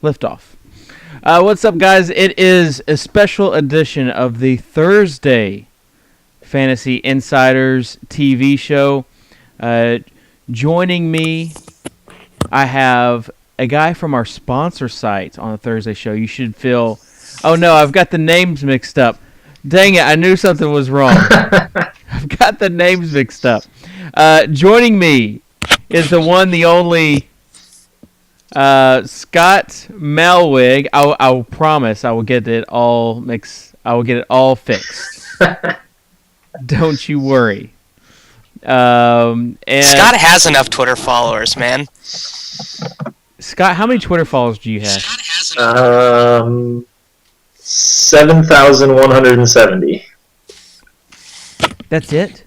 Liftoff. What's up, guys? It is a special edition of the Thursday Fantasy Insiders TV show. Joining me, I have a guy from our sponsor site on the Thursday show. You should feel... Oh, no, I've got the names mixed up. Dang it, I knew something was wrong. I've got the names mixed up. Joining me is the one, the only... Scott Malwig. I'll promise I will get it all mixed. I will get it all fixed. Don't you worry. And Scott has enough Twitter followers, man. Scott, how many Twitter followers do you have? 7,170. That's it?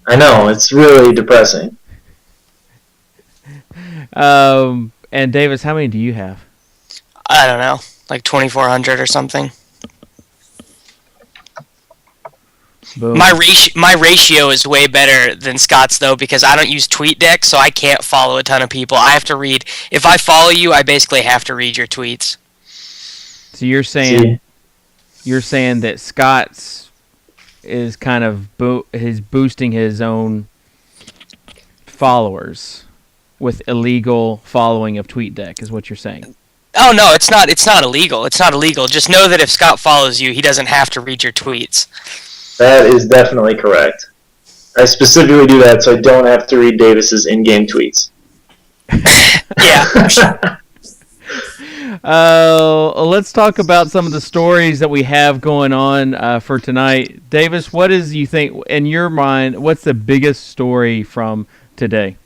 I know, it's really depressing. And Davis, how many do you have? I don't know, like 2,400 or something. Boom. My ratio is way better than Scott's, though, because I don't use TweetDeck, so I can't follow a ton of people. I have to read. If I follow you, I basically have to read your tweets. So you're saying that Scott's is kind of boosting his own followers with illegal following of TweetDeck, is what you're saying. Oh no, it's not illegal. It's not illegal. Just know that if Scott follows you, he doesn't have to read your tweets. That is definitely correct. I specifically do that so I don't have to read Davis's in-game tweets. Yeah. Let's talk about some of the stories that we have going on for tonight. Davis, what is, you think, in your mind, what's the biggest story from today?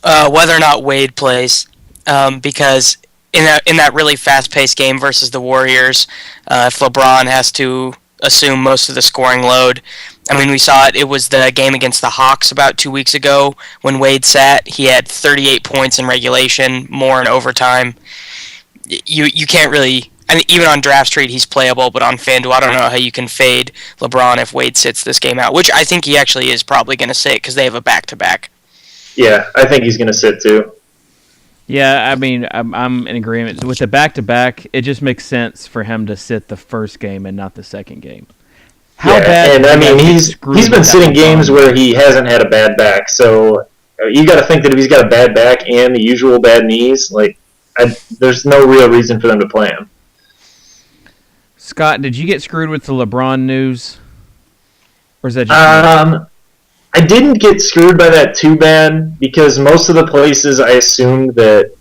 Whether or not Wade plays, because in that really fast-paced game versus the Warriors, if LeBron has to assume most of the scoring load, I mean, we saw it. It was the game against the Hawks about 2 weeks ago when Wade sat. He had 38 points in regulation, more in overtime. You can't really. I mean, even on Draft Street, he's playable, but on FanDuel, I don't know how you can fade LeBron if Wade sits this game out, which I think he actually is probably going to sit because they have a back-to-back. Yeah, I think he's going to sit too. Yeah, I mean, I'm in agreement. With the back-to-back, it just makes sense for him to sit the first game and not the second game. How bad? And I mean, he's been sitting games where he hasn't had a bad back. So you got to think that if he's got a bad back and the usual bad knees, there's no real reason for them to play him. Scott, did you get screwed with the LeBron news, or is that just I didn't get screwed by that too bad because most of the places I assumed that,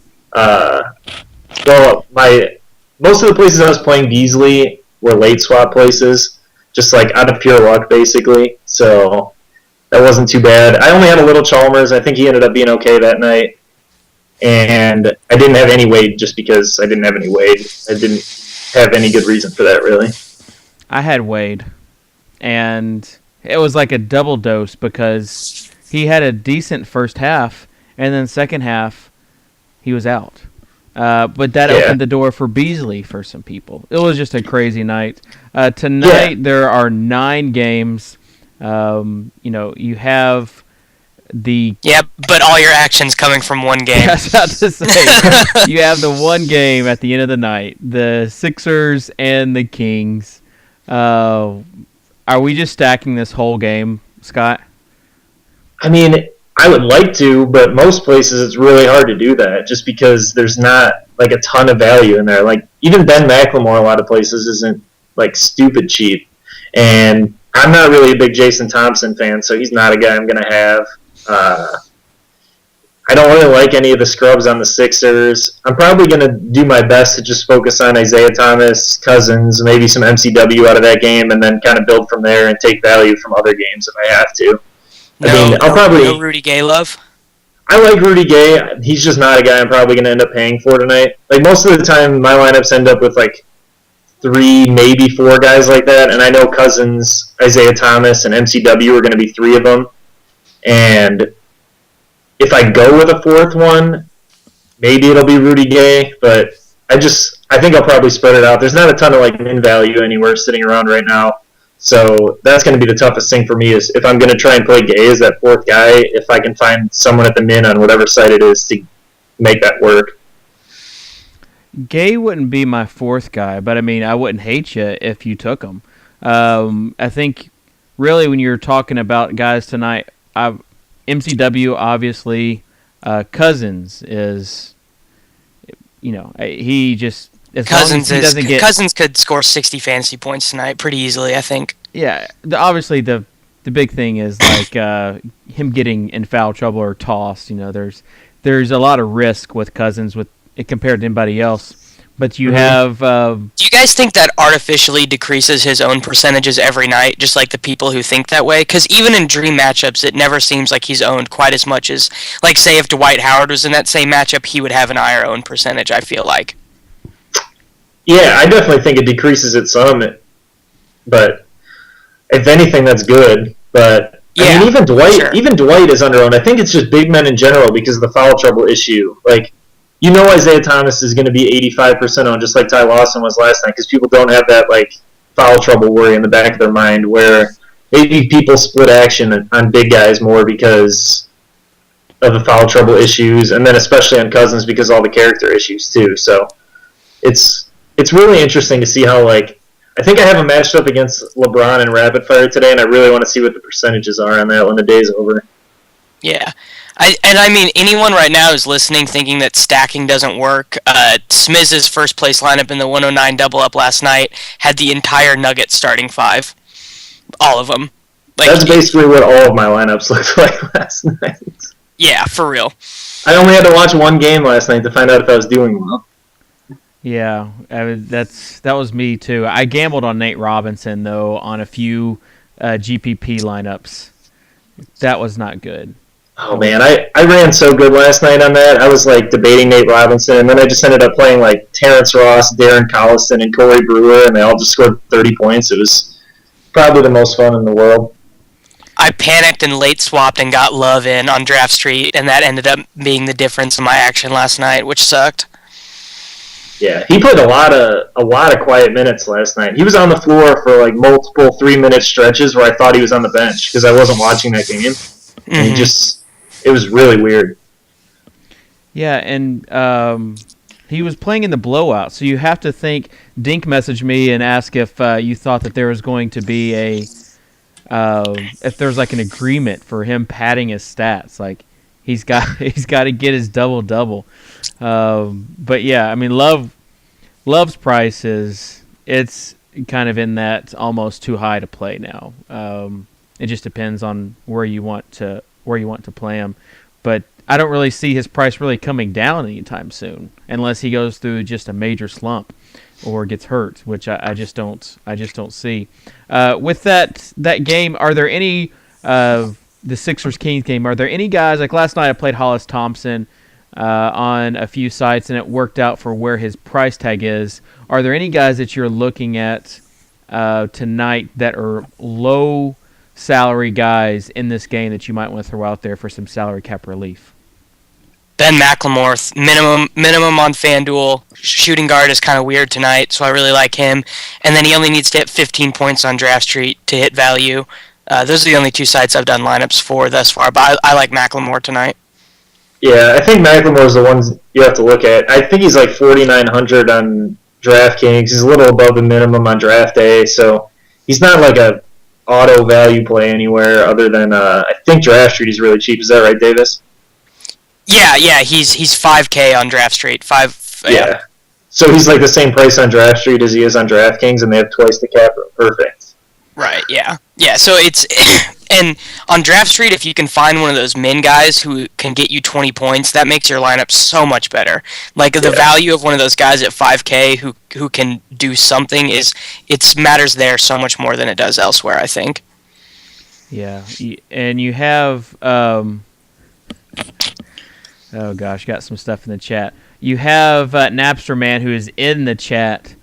most of the places I was playing Beasley were late swap places, just like out of pure luck basically. So that wasn't too bad. I only had a little Chalmers. I think he ended up being okay that night, and I didn't have any Wade just because I didn't have any Wade. I didn't have any good reason for that really. I had Wade, and it was like a double dose because he had a decent first half, and then second half, he was out. But that opened the door for Beasley for some people. It was just a crazy night. Tonight, there are 9 games. You have the... Yeah, but all your action's coming from one game. I was about to say, you have the one game at the end of the night, the Sixers and the Kings. Are we just stacking this whole game, Scott? I mean, I would like to, but most places it's really hard to do that just because there's not like a ton of value in there. Like even Ben McLemore, a lot of places isn't like stupid cheap, and I'm not really a big Jason Thompson fan, so he's not a guy I'm gonna have. I don't really like any of the scrubs on the Sixers. I'm probably going to do my best to just focus on Isaiah Thomas, Cousins, maybe some MCW out of that game, and then kind of build from there and take value from other games if I have to. No Rudy Gay love? I like Rudy Gay. He's just not a guy I'm probably going to end up paying for tonight. Like most of the time, my lineups end up with like 3, maybe 4 guys like that, and I know Cousins, Isaiah Thomas, and MCW are going to be 3 of them. And if I go with a 4th one, maybe it'll be Rudy Gay, but I think I'll probably spread it out. There's not a ton of like min value anywhere sitting around right now, so that's going to be the toughest thing for me is if I'm going to try and play Gay as that 4th guy, if I can find someone at the min on whatever site it is to make that work. Gay wouldn't be my fourth guy, but I mean, I wouldn't hate you if you took him. I think really when you're talking about guys tonight, MCW obviously, Cousins is, he just as long as he doesn't get Cousins could score 60 fantasy points tonight pretty easily, I think. Yeah, obviously the big thing is like him getting in foul trouble or tossed. There's a lot of risk with Cousins compared to anybody else. But you have. Do you guys think that artificially decreases his own percentages every night, just like the people who think that way? Because even in dream matchups, it never seems like he's owned quite as much as, like, say, if Dwight Howard was in that same matchup, he would have an higher owned percentage, I feel like. Yeah, I definitely think it decreases it some, but if anything, that's good. But I mean, even Dwight is under owned. I think it's just big men in general because of the foul trouble issue. Like, Isaiah Thomas is going to be 85% owned, just like Ty Lawson was last night, because people don't have that like foul trouble worry in the back of their mind, where maybe people split action on big guys more because of the foul trouble issues, and then especially on Cousins because of all the character issues too. So it's really interesting to see how, like, I think I have a matched up against LeBron in Rapid Fire today, and I really want to see what the percentages are on that when the day's over. Yeah. I mean, anyone right now who's listening thinking that stacking doesn't work, Smiz's first place lineup in the 109 double up last night had the entire Nuggets starting five. All of them. Like, that's basically what all of my lineups looked like last night. Yeah, for real. I only had to watch one game last night to find out if I was doing well. Yeah, that was me too. I gambled on Nate Robinson, though, on a few GPP lineups. That was not good. Oh, man, I ran so good last night on that. I was, like, debating Nate Robinson, and then I just ended up playing, like, Terrence Ross, Darren Collison, and Corey Brewer, and they all just scored 30 points. It was probably the most fun in the world. I panicked and late swapped and got Love in on Draft Street, and that ended up being the difference in my action last night, which sucked. Yeah, he played a lot of quiet minutes last night. He was on the floor for, like, multiple 3-minute stretches where I thought he was on the bench because I wasn't watching that game. And it was really weird. Yeah, and he was playing in the blowout, so you have to think. Dink messaged me and asked if you thought that there was going to be if there's like an agreement for him padding his stats, like he's got to get his double. But yeah, I mean, Love's price it's kind of in that almost too high to play now. It just depends on where you want to play him, but I don't really see his price really coming down anytime soon, unless he goes through just a major slump or gets hurt, which I just don't see. With that game, are there any the Sixers Kings game? Are there any guys like last night? I played Hollis Thompson on a few sites, and it worked out for where his price tag is. Are there any guys that you're looking at tonight that are low salary guys in this game that you might want to throw out there for some salary cap relief? Ben McLemore, minimum on FanDuel. Shooting guard is kind of weird tonight, so I really like him. And then he only needs to hit 15 points on Draft Street to hit value. Those are the only two sites I've done lineups for thus far, but I like McLemore tonight. Yeah, I think McLemore's the ones you have to look at. I think he's like 4,900 on DraftKings. He's a little above the minimum on DraftDay, so he's not like a auto value play anywhere other than I think Draft Street is really cheap. Is that right, Davis? Yeah, he's 5K on Draft Street. Yeah. So he's like the same price on Draft Street as he is on DraftKings, and they have twice the cap. Perfect. Right. Yeah. So it's and on Draft Street, if you can find one of those min guys who can get you 20 points, that makes your lineup so much better. Like the value of one of those guys at 5K who can do something matters there so much more than it does elsewhere, I think. Yeah, and you have oh gosh, got some stuff in the chat. You have Napster Man, who is in the chat,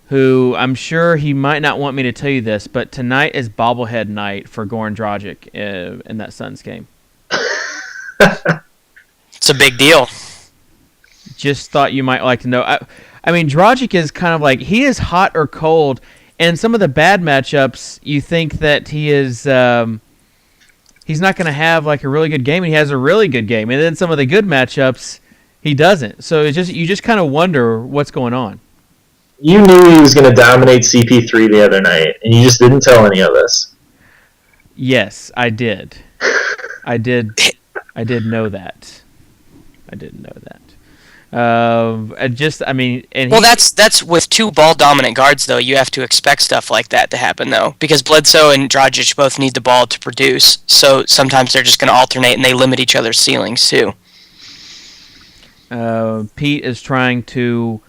who I'm sure he might not want me to tell you this, but tonight is bobblehead night for Goran Dragic in that Suns game. It's a big deal. Just thought you might like to know. I mean, Dragic is kind of like, he is hot or cold, and some of the bad matchups, you think that he is... he's not going to have like a really good game, and he has a really good game. And then some of the good matchups, He doesn't. So you just kind of wonder what's going on. You knew he was going to dominate CP3 the other night, and you just didn't tell any of us. Yes, I did. I did know that. I did know that. That's with two ball dominant guards though. You have to expect stuff like that to happen though, because Bledsoe and Dragic both need the ball to produce. So sometimes they're just going to alternate and they limit each other's ceilings too. Pete is trying to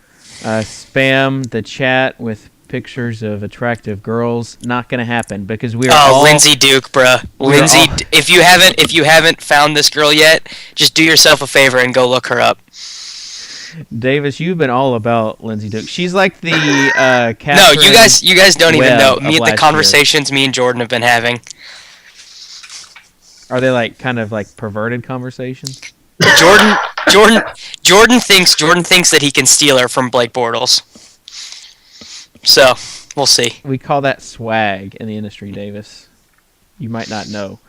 spam the chat with pictures of attractive girls. Not going to happen because we are all... Lindsay Duke, bruh. Lindsay, if you haven't found this girl yet, just do yourself a favor and go look her up. Davis, you've been all about Lindsay Duke. She's like the Catherine No, you guys don't even know. The conversations year. Me and Jordan have been having. Are they like kind of like perverted conversations? Jordan thinks that he can steal her from Blake Bortles. So, we'll see. We call that swag in the industry, Davis. You might not know.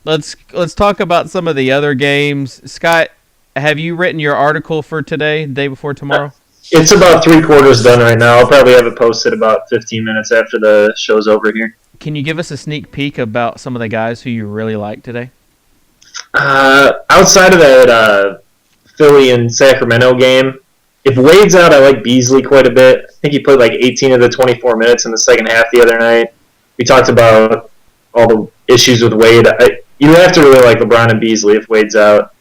Let's talk about some of the other games. Scott, have you written your article for today, day before tomorrow? It's about 3/4 done right now. I'll probably have it posted about 15 minutes after the show's over here. Can you give us a sneak peek about some of the guys who you really like today? Outside of that Philly and Sacramento game, if Wade's out, I like Beasley quite a bit. I think he played like 18 of the 24 minutes in the second half the other night. We talked about all the issues with Wade. You have to really like LeBron and Beasley if Wade's out.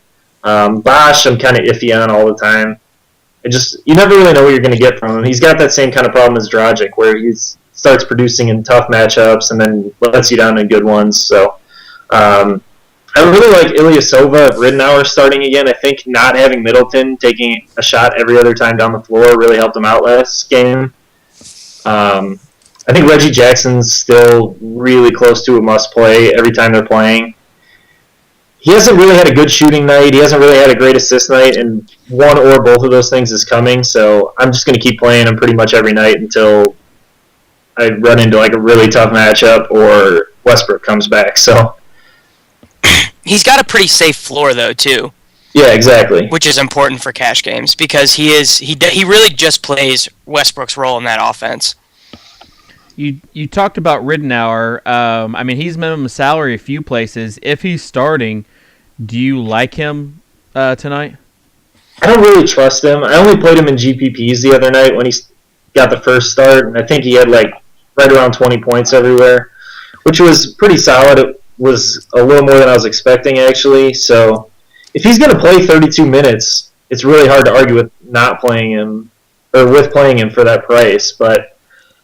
Bosh, I'm kind of iffy on all the time. You never really know what you're going to get from him. He's got that same kind of problem as Dragic, where he starts producing in tough matchups and then lets you down in good ones. So I really like Ilyasova if Ridenour starting again. I think not having Middleton taking a shot every other time down the floor really helped him out last game. I think Reggie Jackson's still really close to a must-play every time they're playing. He hasn't really had a good shooting night. He hasn't really had a great assist night, and one or both of those things is coming. So I'm just going to keep playing him pretty much every night until I run into like a really tough matchup or Westbrook comes back. So he's got a pretty safe floor though too. Yeah, exactly. Which is important for cash games because he really just plays Westbrook's role in that offense. You talked about Ridenour. He's minimum salary a few places. If he's starting, do you like him tonight? I don't really trust him. I only played him in GPPs the other night when he got the first start, and I think he had like right around 20 points everywhere, which was pretty solid. It was a little more than I was expecting, actually. So if he's going to play 32 minutes, it's really hard to argue with not playing him or with playing him for that price. But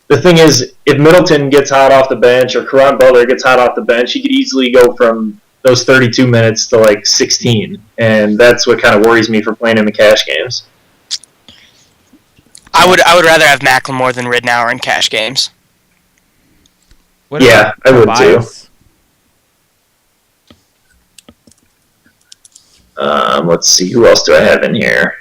the thing is, if Middleton gets hot off the bench or Caron Butler gets hot off the bench, he could easily go from those 32 minutes to like 16, and that's what kind of worries me for playing him in cash games. I would rather have Macklemore than Ridenour in cash games. Yeah, I would too. Let's see, who else do I have in here?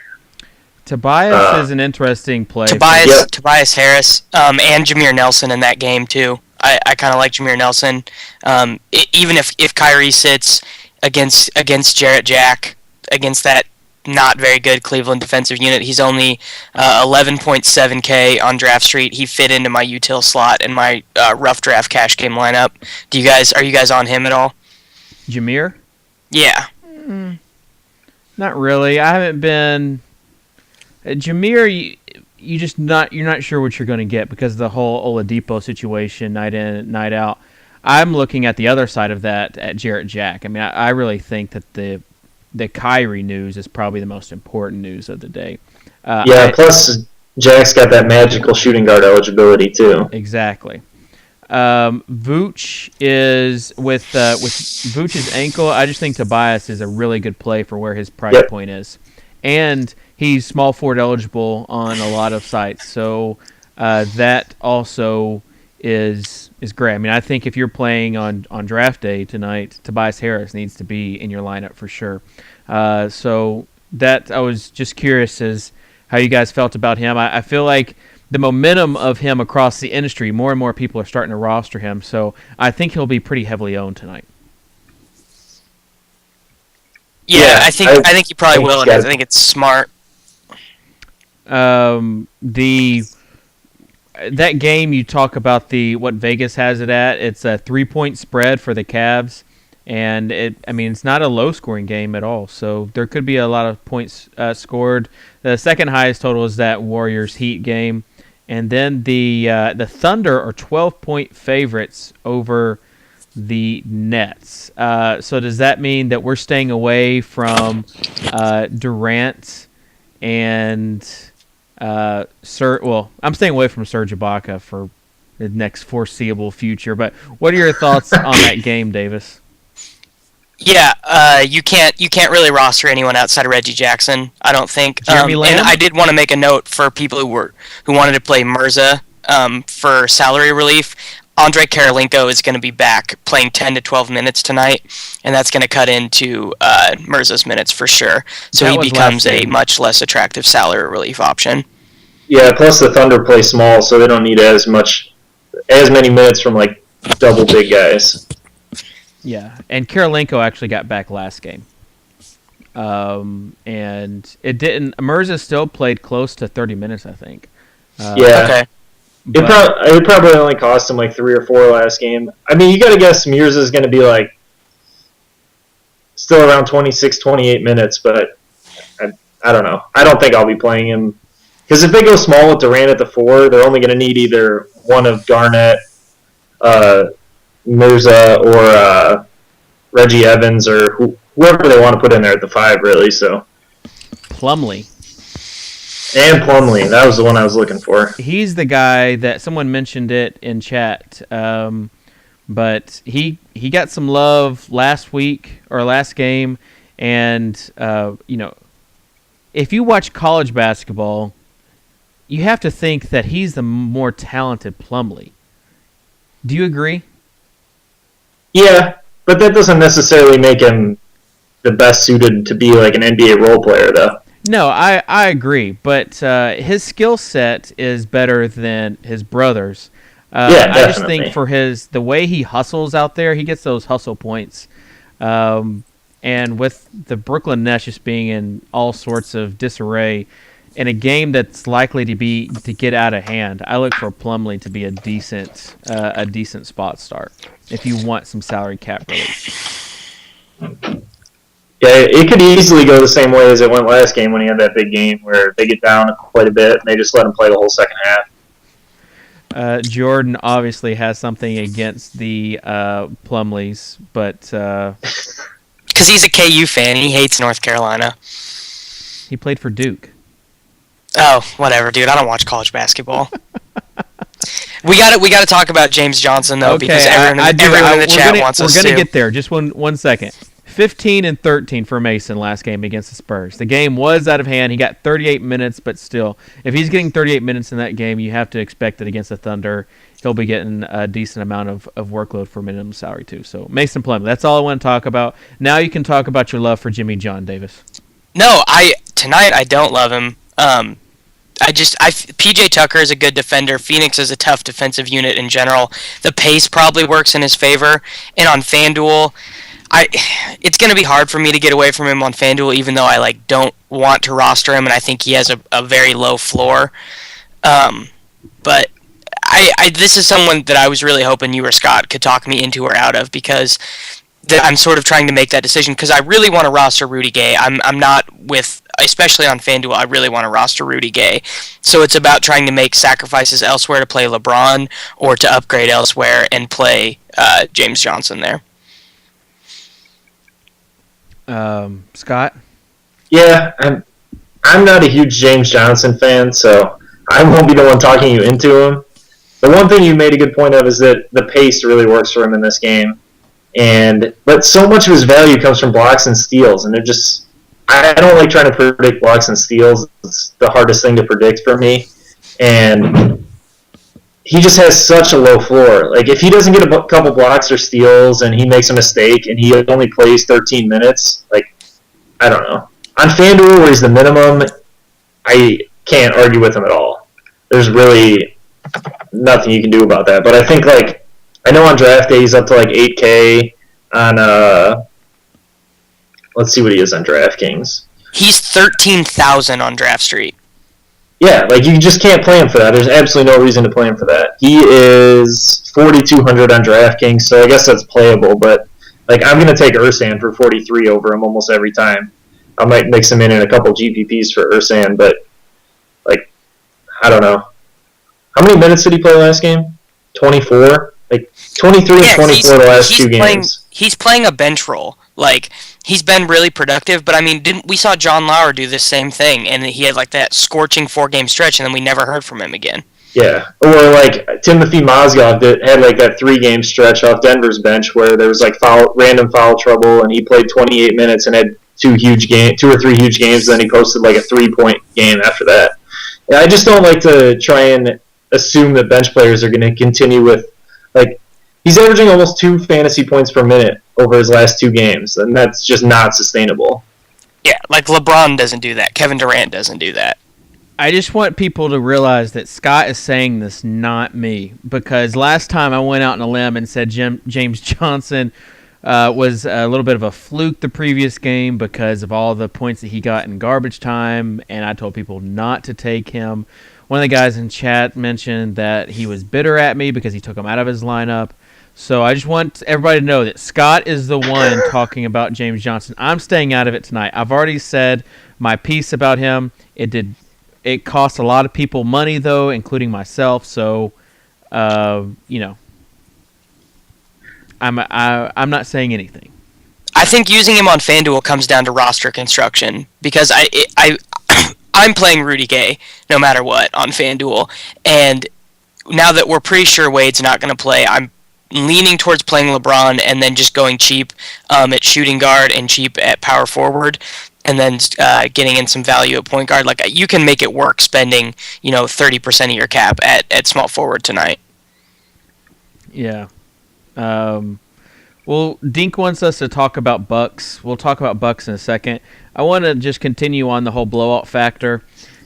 Tobias is an interesting play. Tobias Harris, and Jameer Nelson in that game too. I kind of like Jameer Nelson. Even if Kyrie sits against Jarrett Jack, against that not very good Cleveland defensive unit, he's only 11.7K on Draft Street. He fit into my util slot in my rough draft cash game lineup. Are you guys on him at all? Jameer? Yeah. Not really. I haven't been. Jameer, you're not sure what you're going to get because of the whole Oladipo situation, night in, night out. I'm looking at the other side of that at Jarrett Jack. I mean, I really think that the Kyrie news is probably the most important news of the day. Plus Jack's got that magical shooting guard eligibility too. Exactly. Vooch is with Vooch's ankle. I just think Tobias is a really good play for where his price point is, and he's small forward eligible on a lot of sites. So that also is great. I mean, I think if you're playing on draft day tonight, Tobias Harris needs to be in your lineup for sure. So that I was just curious as how you guys felt about him. I feel like the momentum of him across the industry, more and more people are starting to roster him. So I think he'll be pretty heavily owned tonight. Yeah, I think you probably will, and I it's think it's smart. That game you talk about what Vegas has it at. It's a 3-point spread for the Cavs, and it's not a low scoring game at all. So there could be a lot of points scored. The second highest total is that Warriors Heat game, and then the Thunder are 12-point favorites over the Nets. So does that mean that we're staying away from Durant and I'm staying away from Serge Ibaka for the next foreseeable future. But what are your thoughts on that game, Davis? Yeah, you can't really roster anyone outside of Reggie Jackson, I don't think. Jeremy Lamb? And I did want to make a note for people who wanted to play Mirza for salary relief. Andre Karolinko is going to be back playing 10 to 12 minutes tonight, and that's going to cut into Mirza's minutes for sure. So he becomes a much less attractive salary relief option. Yeah, plus the Thunder play small, so they don't need as many minutes from like double big guys. Yeah, and Karolinko actually got back last game. And it didn't. Mirza still played close to 30 minutes, I think. Yeah. Okay. It probably only cost him like 3 or 4 last game. I mean, you got to guess Mirza's going to be like still around 26, 28 minutes, but I don't know. I don't think I'll be playing him. Because if they go small with Durant at the 4, they're only going to need either one of Garnett, Mirza, or Reggie Evans, or whoever they want to put in there at the 5, really. So Plumlee. And Plumlee. That was the one I was looking for. He's the guy that someone mentioned it in chat. But he got some love last week or last game. And, if you watch college basketball, you have to think that he's the more talented Plumlee. Do you agree? Yeah, but that doesn't necessarily make him the best suited to be like an NBA role player, though. No, I agree, but his skill set is better than his brother's. Definitely. I just think for the way he hustles out there, he gets those hustle points. And with the Brooklyn Nets just being in all sorts of disarray, in a game that's likely to get out of hand, I look for Plumlee to be a decent spot start if you want some salary cap relief. Yeah, it could easily go the same way as it went last game when he had that big game where they get down quite a bit and they just let him play the whole second half. Jordan obviously has something against the Plumlees, but because he's a KU fan, he hates North Carolina. He played for Duke. Oh, whatever, dude. I don't watch college basketball. We got to talk about James Johnson though, because everyone in the chat wants us to. We're gonna get there. Just one second. 15 and 13 for Mason last game against the Spurs. The game was out of hand. He got 38 minutes, but still, if he's getting 38 minutes in that game, you have to expect that against the Thunder, he'll be getting a decent amount of workload for minimum salary too. So Mason Plumlee, that's all I want to talk about. Now you can talk about your love for Jimmy John, Davis. No, tonight I don't love him. PJ Tucker is a good defender. Phoenix is a tough defensive unit in general. The pace probably works in his favor. And on FanDuel, it's going to be hard for me to get away from him on FanDuel, even though I don't want to roster him, and I think he has a very low floor. But this is someone that I was really hoping you or Scott could talk me into or out of, because I'm sort of trying to make that decision because I really want to roster Rudy Gay. I'm not with, especially on FanDuel, I really want to roster Rudy Gay. So it's about trying to make sacrifices elsewhere to play LeBron or to upgrade elsewhere and play James Johnson there. Scott? Yeah, I'm not a huge James Johnson fan, so I won't be the one talking you into him. The one thing you made a good point of is that the pace really works for him in this game. But so much of his value comes from blocks and steals, and I don't like trying to predict blocks and steals. It's the hardest thing to predict for me. And he just has such a low floor. Like, if he doesn't get a couple blocks or steals and he makes a mistake and he only plays 13 minutes, I don't know. On FanDuel, where he's the minimum, I can't argue with him at all. There's really nothing you can do about that. But I think, I know on DraftDay he's up to 8K on Let's see what he is on DraftKings. He's 13,000 on Draft Street. Yeah, like you just can't play him for that. There's absolutely no reason to play him for that. He is 4,200 on DraftKings, so I guess that's playable. But like, I'm gonna take Ursan for 43 over him almost every time. I might mix him in a couple GPPs for Ursan, but like, I don't know. How many minutes did he play last game? 24. Like 23 and 24 the last two games. He's playing a bench role. Like, he's been really productive, but I mean, we saw John Lauer do the same thing, and he had like that scorching 4-game stretch, and then we never heard from him again. Yeah, or like Timothy Mozgov had like that 3-game stretch off Denver's bench where there was like random foul trouble, and he played 28 minutes and had 2 or 3 huge games. Then he posted like a 3-point game after that. Yeah, I just don't like to try and assume that bench players are going to continue with like. He's averaging almost 2 fantasy points per minute over his last 2 games, and that's just not sustainable. Yeah, like LeBron doesn't do that. Kevin Durant doesn't do that. I just want people to realize that Scott is saying this, not me, because last time I went out on a limb and said James Johnson was a little bit of a fluke the previous game because of all the points that he got in garbage time, and I told people not to take him. One of the guys in chat mentioned that he was bitter at me because he took him out of his lineup. So I just want everybody to know that Scott is the one talking about James Johnson. I'm staying out of it tonight. I've already said my piece about him. It cost a lot of people money, though, including myself. So, you know, I'm not saying anything. I think using him on FanDuel comes down to roster construction because I'm playing Rudy Gay no matter what on FanDuel, and now that we're pretty sure Wade's not going to play, I'm leaning towards playing LeBron and then just going cheap at shooting guard and cheap at power forward, and then getting in some value at point guard. Like, you can make it work spending 30% of your cap at small forward tonight. Yeah. Well, Dink wants us to talk about Bucks. We'll talk about Bucks in a second. I want to just continue on the whole blowout factor.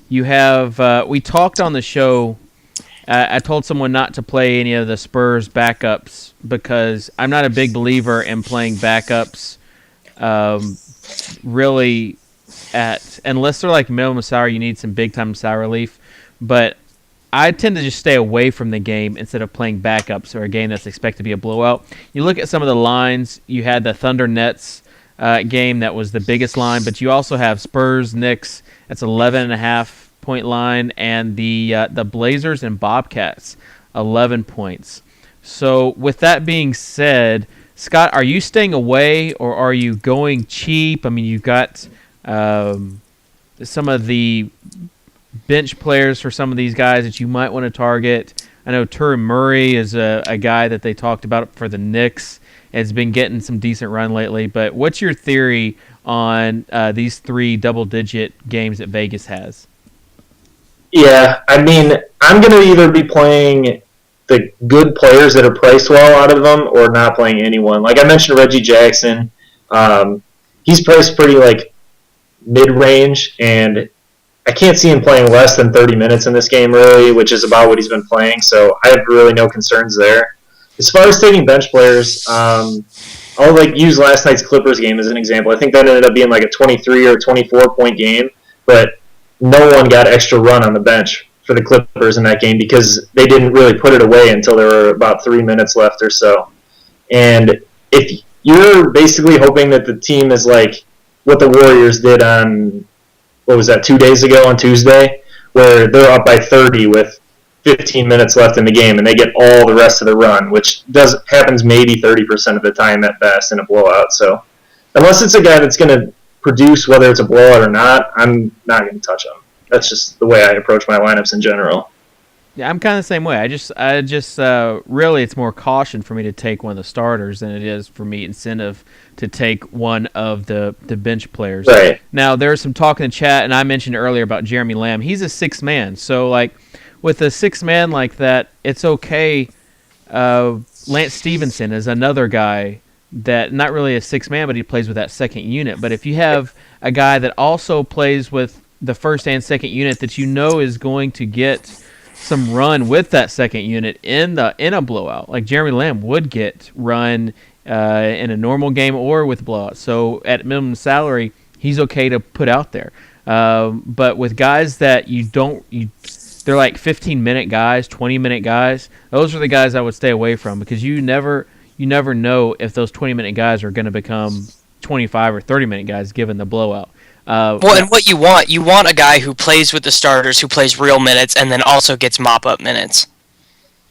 You have we talked on the show. I told someone not to play any of the Spurs backups because I'm not a big believer in playing backups. Really, unless they're like minimum salary, you need some big time salary relief. But I tend to just stay away from the game instead of playing backups or a game that's expected to be a blowout. You look at some of the lines. You had the Thunder Nets game that was the biggest line, but you also have Spurs Knicks. That's 11.5-point line, and the Blazers and Bobcats 11 points. So with that being said, Scott, are you staying away or are you going cheap? I mean, you've got some of the bench players for some of these guys that you might want to target. I know Turin Murray is a guy that they talked about for the Knicks. Has been getting some decent run lately. But what's your theory on these 3 double-digit games that Vegas has? Yeah, I mean, I'm going to either be playing the good players that are priced well out of them or not playing anyone. Like I mentioned, Reggie Jackson. He's priced pretty like mid-range, and I can't see him playing less than 30 minutes in this game, really, which is about what he's been playing. So I have really no concerns there. As far as taking bench players, I'll use last night's Clippers game as an example. I think that ended up being like a 23 or 24-point game, but no one got extra run on the bench for the Clippers in that game because they didn't really put it away until there were about 3 minutes left or so. And if you're basically hoping that the team is like what the Warriors did on, 2 days ago on Tuesday, where they're up by 30 with 15 minutes left in the game, and they get all the rest of the run, which happens maybe 30% of the time at best in a blowout. So unless it's a guy that's going to produce, whether it's a blowout or not, I'm not going to touch him. That's just the way I approach my lineups in general. Yeah, I'm kind of the same way. I just really, it's more caution for me to take one of the starters than it is for me incentive to take one of the bench players. Right. Now, there's some talk in the chat, and I mentioned earlier about Jeremy Lamb. He's a 6th man, so like with a 6th man like that, it's okay. Lance Stevenson is another guy that not really a 6th man, but he plays with that second unit. But if you have a guy that also plays with the first and second unit that you know is going to get some run with that second unit in a blowout, like Jeremy Lamb would get run in a normal game or with blowout. So at minimum salary, he's okay to put out there. But with guys that they're like 15-minute guys, 20-minute guys. Those are the guys I would stay away from because you never know if those 20-minute guys are going to become 25 or 30-minute guys given the blowout. Well, and what you want a guy who plays with the starters, who plays real minutes, and then also gets mop-up minutes.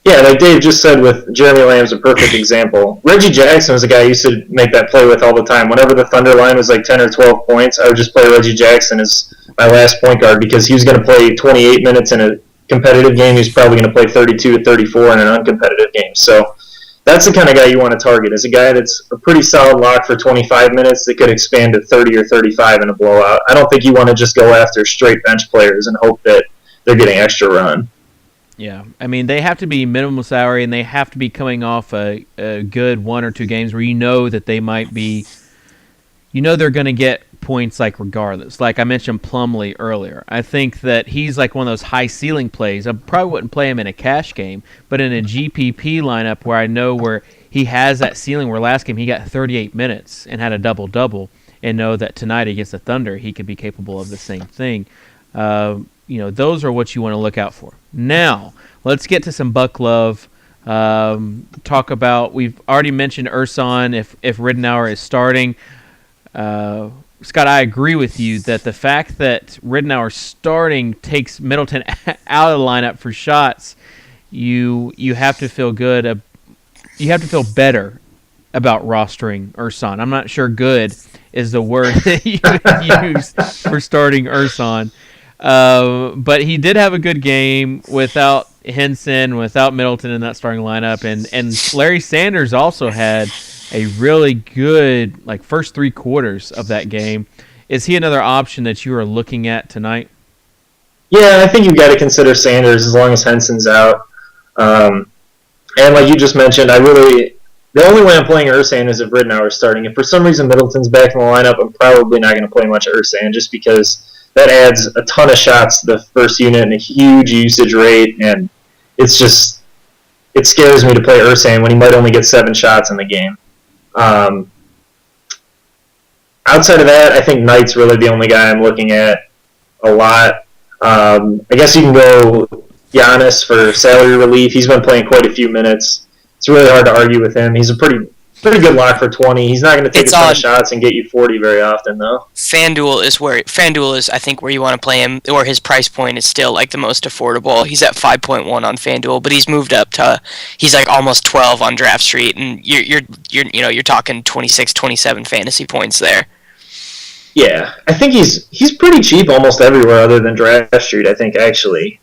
Yeah, like Dave just said with Jeremy Lamb's a perfect example. Reggie Jackson was a guy I used to make that play with all the time. Whenever the Thunder line was like 10 or 12 points, I would just play Reggie Jackson as my last point guard because he was going to play 28 minutes in a competitive game. He's probably going to play 32 to 34 in an uncompetitive game. So that's the kind of guy you want to target, is a guy that's a pretty solid lock for 25 minutes that could expand to 30 or 35 in a blowout. I don't think you want to just go after straight bench players and hope that they're getting extra run. Yeah, I mean, they have to be minimum salary, and they have to be coming off a good 1 or 2 games where you know that they might be, they're going to get points like regardless. Like I mentioned Plumlee earlier. I think that he's like one of those high ceiling plays. I probably wouldn't play him in a cash game, but in a GPP lineup where I know where he has that ceiling where last game he got 38 minutes and had a double-double, and know that tonight against the Thunder he could be capable of the same thing. Those are what you want to look out for. Now, let's get to some Buck love. Talk about, we've already mentioned Ersan if Ridenour is starting. Scott, I agree with you that the fact that Ridenour starting takes Middleton out of the lineup for shots, you have to feel good. You have to feel better about rostering Ersan. I'm not sure good is the word that you would use for starting Ersan. But he did have a good game without Henson, without Middleton in that starting lineup, and Larry Sanders also had a really good first 3 quarters of that game. Is he another option that you are looking at tonight? Yeah, I think you've got to consider Sanders as long as Henson's out. And like you just mentioned, the only way I'm playing Ersan is if Ridenour is starting. If for some reason Middleton's back in the lineup, I'm probably not going to play much Ersan just because that adds a ton of shots to the first unit and a huge usage rate, and it scares me to play Ersan when he might only get 7 shots in the game. Outside of that, I think Knight's really the only guy I'm looking at a lot. I guess you can go Giannis for salary relief. He's been playing quite a few minutes. It's really hard to argue with him. He's a pretty good lock for 20. He's not going to take a ton of shots and get you 40 very often, though. FanDuel is, I think, where you want to play him, or his price point is still the most affordable. He's at 5.1 on FanDuel, but he's moved up to he's almost 12 on Draft Street, and you're talking 26, 27 fantasy points there. Yeah, I think he's pretty cheap almost everywhere other than Draft Street. I think actually.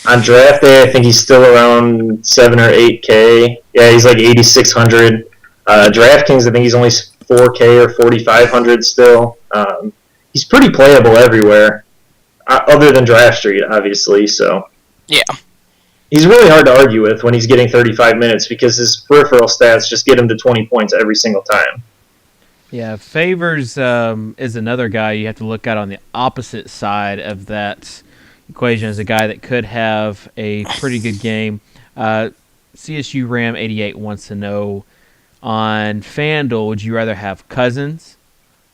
On DraftDay, I think he's still around 7 or 8K. Yeah, he's 8,600. DraftKings, I think he's only 4K or 4,500 still. He's pretty playable everywhere, other than Draft Street, obviously. So yeah, he's really hard to argue with when he's getting 35 minutes because his peripheral stats just get him to 20 points every single time. Yeah, Favors is another guy you have to look at on the opposite side of that equation as a guy that could have a pretty good game. CSU Ram 88 wants to know, on FanDuel, would you rather have Cousins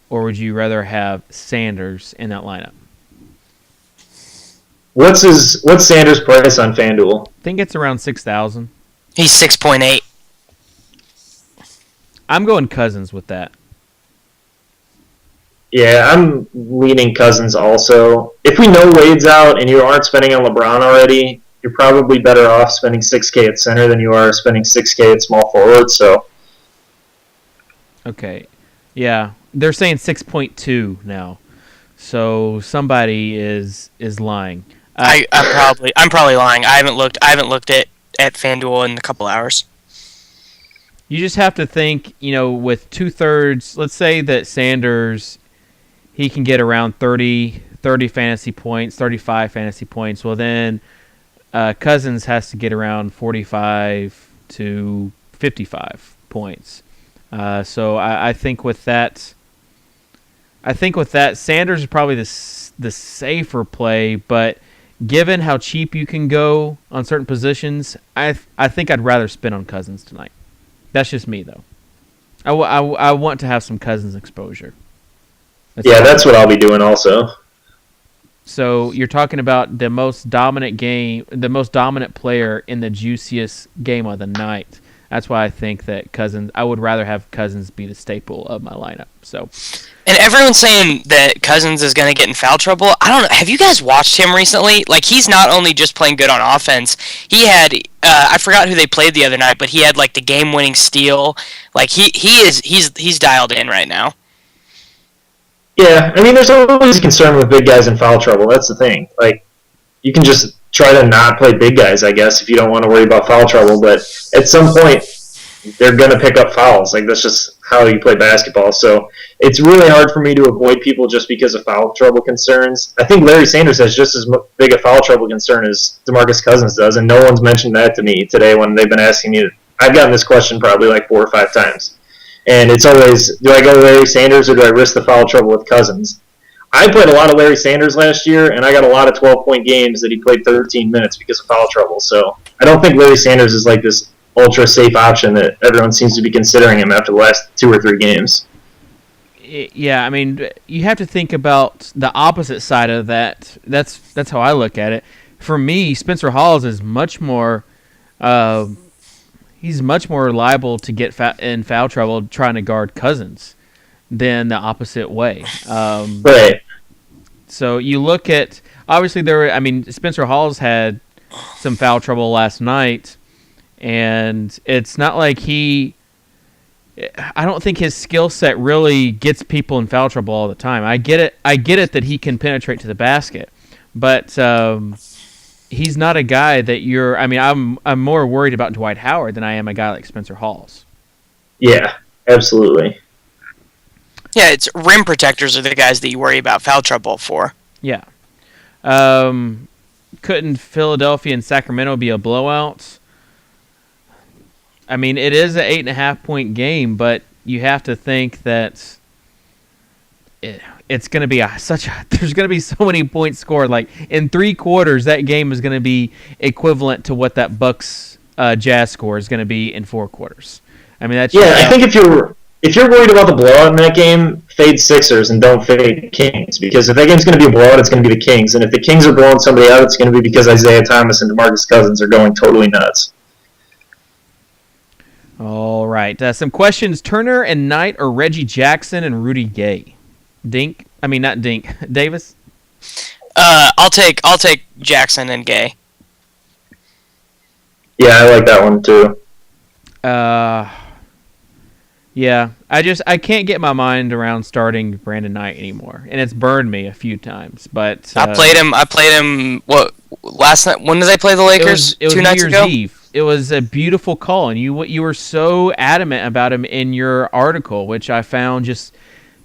or would you rather have Sanders in that lineup? What's Sanders' price on FanDuel? I think it's around 6,000. He's 6.8. I'm going Cousins with that. Yeah, I'm leaning Cousins also. If we know Wade's out and you aren't spending on LeBron already, you're probably better off spending 6K at center than you are spending 6K at small forward. So, okay, yeah, they're saying 6.2 now, so somebody is lying. I'm probably lying. I haven't looked at FanDuel in a couple hours. You just have to think, with 2/3. Let's say that Sanders, he can get around 30 fantasy points, 35 fantasy points. Well, then Cousins has to get around 45 to 55 points. So I think with that, Sanders is probably the safer play. But given how cheap you can go on certain positions, I think I'd rather spin on Cousins tonight. That's just me, though. I want to have some Cousins exposure. That's what I'll be doing also. So you're talking about the most dominant player in the juiciest game of the night. That's why I think that Cousins. I would rather have Cousins be the staple of my lineup. So, and everyone's saying that Cousins is going to get in foul trouble. I don't know. Have you guys watched him recently? Like, he's not only just playing good on offense. He had I forgot who they played the other night, but he had like the game-winning steal. Like he's dialed in right now. Yeah, I mean, there's always a concern with big guys in foul trouble. That's the thing. Like, you can just try to not play big guys, I guess, if you don't want to worry about foul trouble. But at some point, they're going to pick up fouls. Like, that's just how you play basketball. So it's really hard for me to avoid people just because of foul trouble concerns. I think Larry Sanders has just as big a foul trouble concern as DeMarcus Cousins does, and no one's mentioned that to me today when they've been asking me. I've gotten this question probably like 4 or 5 times. And it's always, do I go Larry Sanders or do I risk the foul trouble with Cousins? I played a lot of Larry Sanders last year, and I got a lot of 12-point games that he played 13 minutes because of foul trouble. So I don't think Larry Sanders is like this ultra-safe option that everyone seems to be considering him after the last 2 or 3 games. Yeah, I mean, you have to think about the opposite side of that. That's how I look at it. For me, Spencer Hawes is much more... he's much more liable to get in foul trouble trying to guard Cousins than the opposite way. Right. So you look at, obviously Spencer Hawes had some foul trouble last night, and it's not like I don't think his skill set really gets people in foul trouble all the time. I get it that he can penetrate to the basket, but he's not a guy that I'm more worried about Dwight Howard than I am a guy like Spencer Hawes. Yeah, absolutely. Yeah, it's rim protectors are the guys that you worry about foul trouble for. Yeah. Couldn't Philadelphia and Sacramento be a blowout? I mean, it is an 8.5-point game, but you have to think that it's going to be there's going to be so many points scored. Like in 3 quarters, that game is going to be equivalent to what that Bucks Jazz score is going to be in 4 quarters. I mean, that's I think if you're worried about the blowout in that game, fade Sixers and don't fade Kings, because if that game's going to be a blowout, it's going to be the Kings, and if the Kings are blowing somebody out, it's going to be because Isaiah Thomas and DeMarcus Cousins are going totally nuts. All right, some questions: Turner and Knight or Reggie Jackson and Rudy Gay? Not Dink. Davis? I'll take Jackson and Gay. Yeah, I like that one too. Yeah, I can't get my mind around starting Brandon Knight anymore, and it's burned me a few times. But I played him. What last night? When did they play the Lakers? It was 2 nights New Year's ago. Eve. It was a beautiful call, and you were so adamant about him in your article, which I found just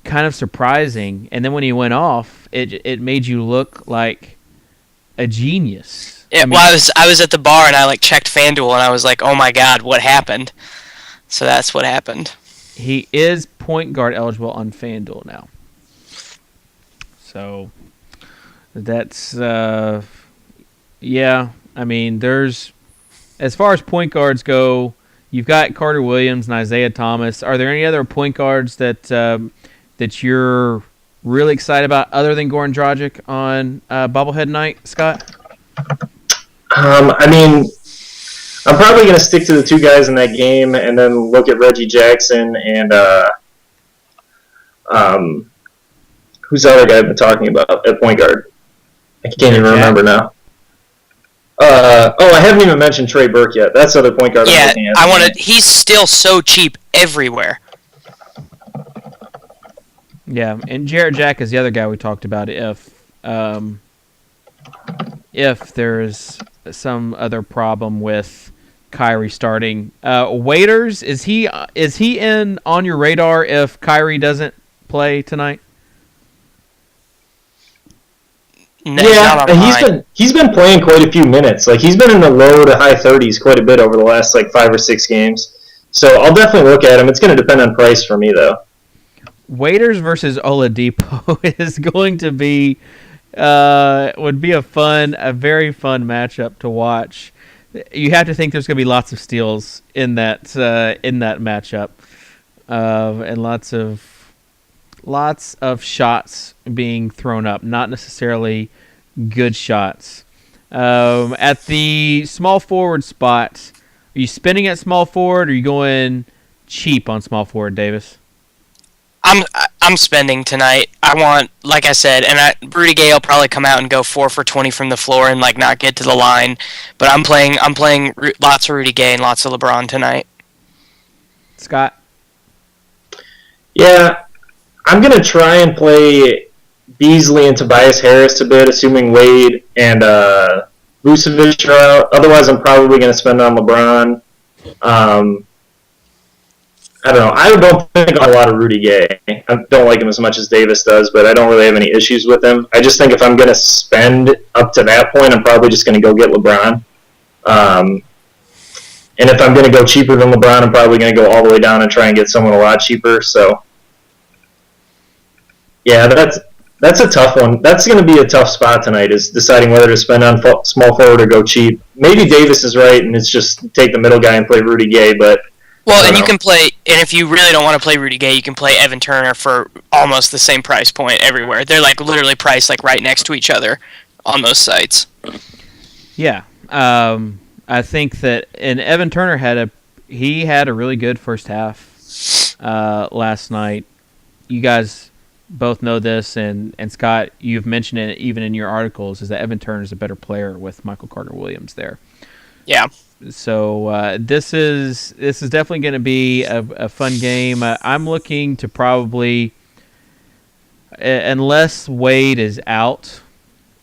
kind of surprising. And then when he went off, it made you look like a genius. Yeah, I was at the bar and I checked FanDuel and I was like, oh my god, what happened? So that's what happened. He is point guard eligible on FanDuel now. So that's yeah. I mean, there's as far as point guards go, you've got Carter Williams and Isaiah Thomas. Are there any other point guards that you're really excited about other than Goran Dragic on bobblehead night, Scott? I mean, I'm probably going to stick to the 2 guys in that game and then look at Reggie Jackson and who's the other guy I've been talking about at point guard? I can't even remember now. I haven't even mentioned Trey Burke yet. That's the other point guard I'm looking at. He's still so cheap everywhere. Yeah, and Jarrett Jack is the other guy we talked about. If there's some other problem with Kyrie starting, Waiters, is he in on your radar if Kyrie doesn't play tonight? No, yeah, he's been playing quite a few minutes. Like he's been in the low to high 30s quite a bit over the last 5 or 6 games. So I'll definitely look at him. It's going to depend on price for me though. Waiters versus Oladipo is going to be would be a very fun matchup to watch. You have to think there's going to be lots of steals in that matchup. and lots of shots being thrown up, not necessarily good shots. At the small forward spot, are you spending at small forward, or are you going cheap on small forward, Davis? I'm spending tonight. I want, like I said, and Rudy Gay will probably come out and go 4 for 20 from the floor and like not get to the line. But I'm playing lots of Rudy Gay and lots of LeBron tonight. Scott? Yeah, I'm gonna try and play Beasley and Tobias Harris a bit, assuming Wade and Vucevic are out. Otherwise, I'm probably gonna spend on LeBron. I don't know. I don't think a lot of Rudy Gay. I don't like him as much as Davis does, but I don't really have any issues with him. I just think if I'm going to spend up to that point, I'm probably just going to go get LeBron. And if I'm going to go cheaper than LeBron, I'm probably going to go all the way down and try and get someone a lot cheaper. So, yeah, that's a tough one. That's going to be a tough spot tonight, is deciding whether to spend on small forward or go cheap. Maybe Davis is right, and it's just take the middle guy and play Rudy Gay, but... Well, and you can play, and if you really don't want to play Rudy Gay, you can play Evan Turner for almost the same price point everywhere. They're like literally priced like right next to each other on most sites. Yeah, I think that, and Evan Turner had a really good first half last night. You guys both know this, and Scott, you've mentioned it even in your articles, is that Evan Turner is a better player with Michael Carter-Williams there. Yeah. So this is definitely going to be a fun game. I'm looking to probably, unless Wade is out,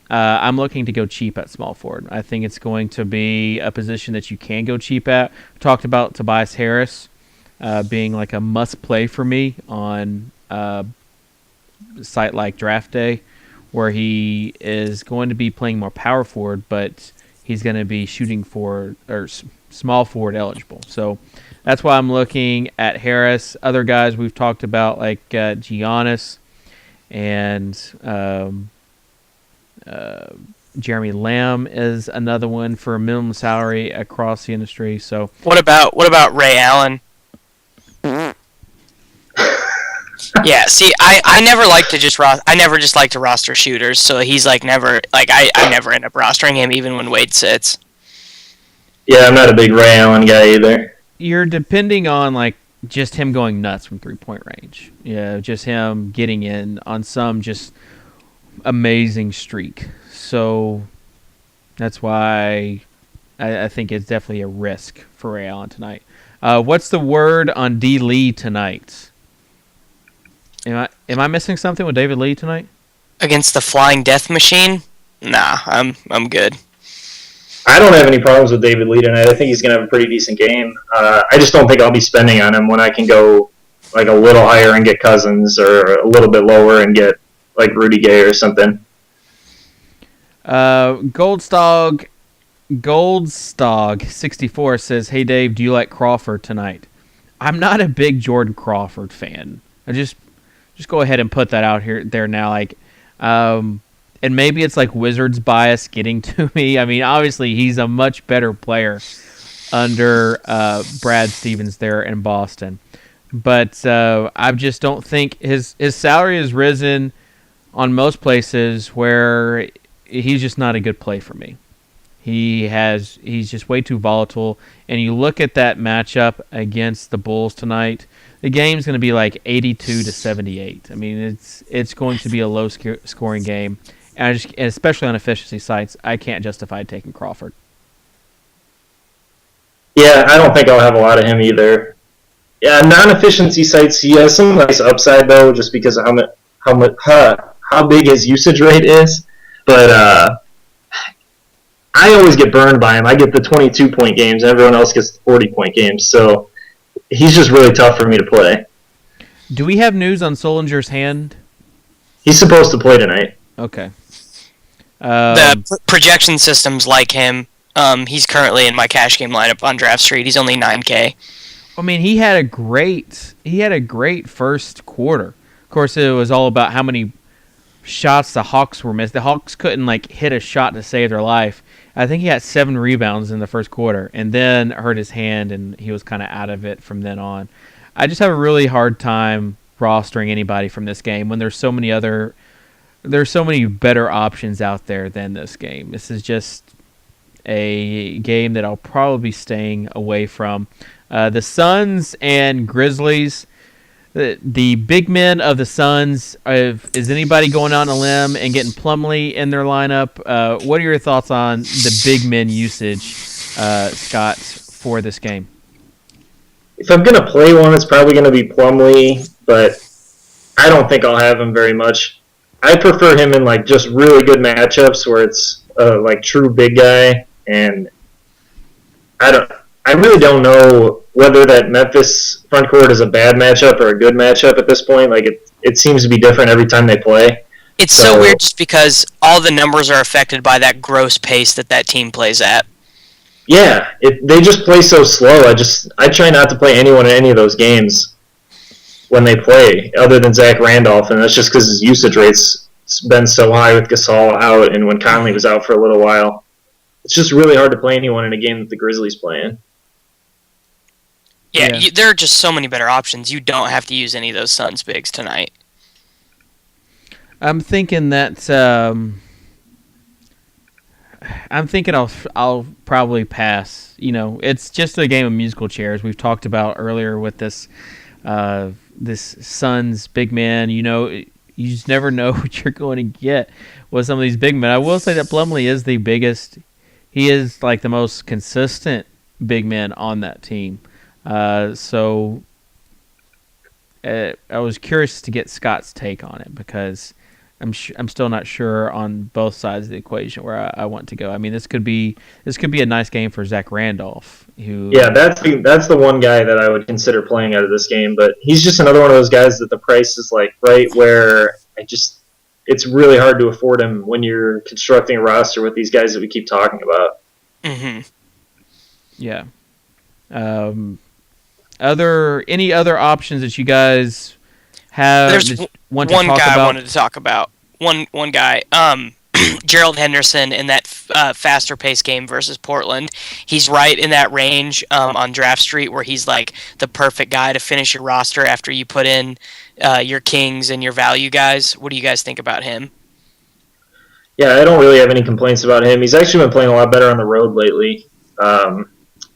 I'm looking to go cheap at small forward. I think it's going to be a position that you can go cheap at. We talked about Tobias Harris being like a must play for me on a site like DraftDay, where he is going to be playing more power forward, but he's going to be shooting forward or small forward eligible. So that's why I'm looking at Harris. Other guys we've talked about, like Giannis and Jeremy Lamb is another one for a minimum salary across the industry. So what about Ray Allen? Yeah, see, I never like to just like to roster shooters, so he's like never like I never end up rostering him even when Wade sits. Yeah, I'm not a big Ray Allen guy either. You're depending on like just him going nuts from 3-point range. Yeah, just him getting in on some just amazing streak. So that's why I think it's definitely a risk for Ray Allen tonight. What's the word on D. Lee tonight? Am I missing something with David Lee tonight? Against the Flying Death Machine? Nah, I'm good. I don't have any problems with David Lee tonight. I think he's going to have a pretty decent game. I just don't think I'll be spending on him when I can go like a little higher and get Cousins, or a little bit lower and get like Rudy Gay or something. Goldstog 64 says, "Hey Dave, do you like Crawford tonight?" I'm not a big Jordan Crawford fan. I just go ahead and put that out there now. Like, and maybe it's like Wizards bias getting to me. I mean, obviously he's a much better player under Brad Stevens there in Boston, but I just don't think his salary has risen on most places where he's just not a good play for me. He's just way too volatile. And you look at that matchup against the Bulls tonight, the game's going to be like 82-78. I mean, it's going to be a low scoring game. And especially on efficiency sites, I can't justify taking Crawford. Yeah, I don't think I'll have a lot of him either. Yeah, non-efficiency sites, he has some nice upside though, just because of how big his usage rate is. But I always get burned by him. I get the 22-point games, and everyone else gets the 40-point games. So he's just really tough for me to play. Do we have news on Solinger hand? He's supposed to play tonight. Okay. The projection systems like him. He's currently in my cash game lineup on Draft Street. He's only 9K. I mean, he had a great first quarter. Of course, it was all about how many shots the Hawks were missed. The Hawks couldn't like hit a shot to save their life. I think he had 7 rebounds in the first quarter, and then hurt his hand, and he was kind of out of it from then on. I just have a really hard time rostering anybody from this game when there's so many better options out there than this game. This is just a game that I'll probably be staying away from. The Suns and Grizzlies. The big men of the Suns. Is anybody going on a limb and getting Plumlee in their lineup? What are your thoughts on the big men usage, Scott, for this game? If I'm going to play one, it's probably going to be Plumlee, but I don't think I'll have him very much. I prefer him in like just really good matchups where it's like true big guy, and I really don't know whether that Memphis front court is a bad matchup or a good matchup at this point. Like it seems to be different every time they play. It's so weird just because all the numbers are affected by that gross pace that team plays at. Yeah, they just play so slow. I try not to play anyone in any of those games when they play, other than Zach Randolph, and that's just because his usage rate's been so high with Gasol out and when Conley was out for a little while. It's just really hard to play anyone in a game that the Grizzlies play in. Yeah. There are just so many better options. You don't have to use any of those Suns bigs tonight. I'm thinking that I'll probably pass. You know, it's just a game of musical chairs. We've talked about earlier with this Suns big man. You know, you just never know what you're going to get with some of these big men. I will say that Plumlee is the biggest. He is like the most consistent big man on that team. So I was curious to get Scott's take on it because I'm still not sure on both sides of the equation where I want to go. I mean, this could be a nice game for Zach Randolph. That's the one guy that I would consider playing out of this game, but he's just another one of those guys that the price is like right where it's really hard to afford him when you're constructing a roster with these guys that we keep talking about. Mm-hmm. Yeah. Any other options that you guys have? There's one guy I wanted to talk about. One guy, Gerald Henderson in that faster paced game versus Portland. He's right in that range on Draft Street where he's like the perfect guy to finish your roster after you put in your kings and your value guys. What do you guys think about him? Yeah, I don't really have any complaints about him. He's actually been playing a lot better on the road lately.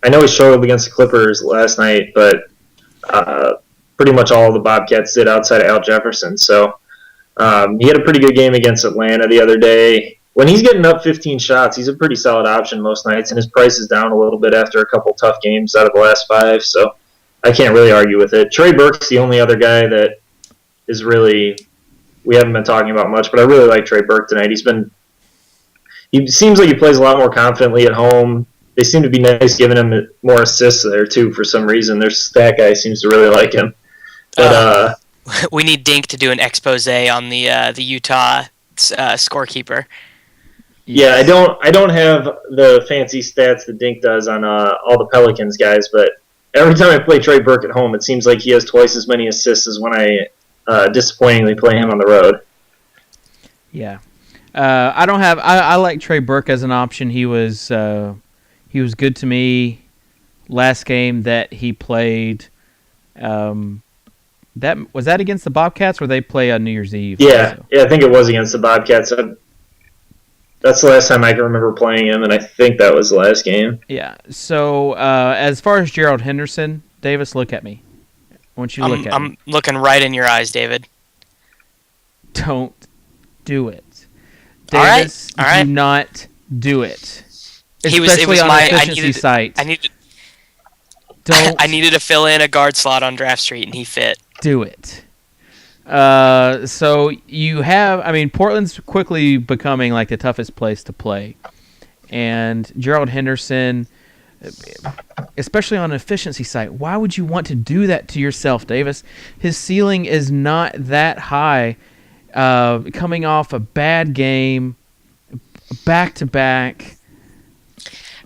I know he struggled against the Clippers last night, but pretty much all the Bobcats did outside of Al Jefferson. So he had a pretty good game against Atlanta the other day. When he's getting up 15 shots, he's a pretty solid option most nights, and his price is down a little bit after a couple tough games out of the last 5, so I can't really argue with it. Trey Burke's the only other guy that is really we haven't been talking about much, but I really like Trey Burke tonight. He seems like he plays a lot more confidently at home. They seem to be nice giving him more assists there, too, for some reason. Their stat guy seems to really like him. But we need Dink to do an expose on the Utah scorekeeper. Yeah, I don't have the fancy stats that Dink does on all the Pelicans guys, but every time I play Trey Burke at home, it seems like he has twice as many assists as when I disappointingly play him on the road. Yeah. I like Trey Burke as an option. He was good to me last game that he played. Was that against the Bobcats, or they play on New Year's Eve? Yeah, I think it was against the Bobcats. That's the last time I can remember playing him, and I think that was the last game. Yeah. So as far as Gerald Henderson, Davis, look at me. I want you to look at me. I'm looking right in your eyes, David. Don't do it. Davis, all right. Do not do it. It was on my efficiency site. I needed to fill in a guard slot on Draft Street, and he fit. Do it. So you have, Portland's quickly becoming like the toughest place to play. And Gerald Henderson, especially on an efficiency site, why would you want to do that to yourself, Davis? His ceiling is not that high. Coming off a bad game, back-to-back.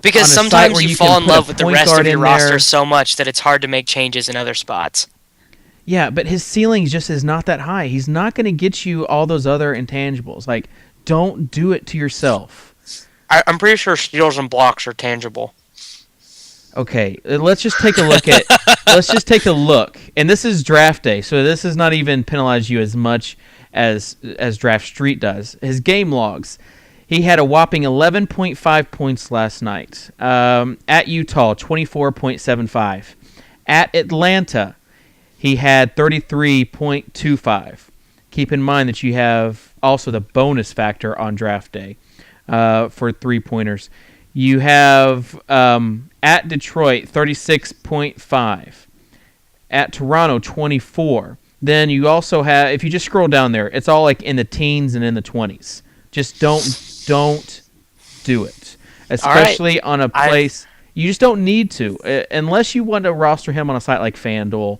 Because sometimes you fall in love with the rest of your roster so much that it's hard to make changes in other spots. Yeah, but his ceiling just is not that high. He's not going to get you all those other intangibles. Like, don't do it to yourself. I'm pretty sure steals and blocks are tangible. Okay, let's just take a look at. Let's just take a look, and this is draft day, so this is not even penalize you as much as Draft Street does. His game logs. He had a whopping 11.5 points last night. At Utah, 24.75. At Atlanta, he had 33.25. Keep in mind that you have also the bonus factor on draft day for three-pointers. You have at Detroit, 36.5. At Toronto, 24. Then you also have, if you just scroll down there, it's all like in the teens and in the 20s. Just don't do it. Especially on a place, you just don't need to. Unless you want to roster him on a site like FanDuel,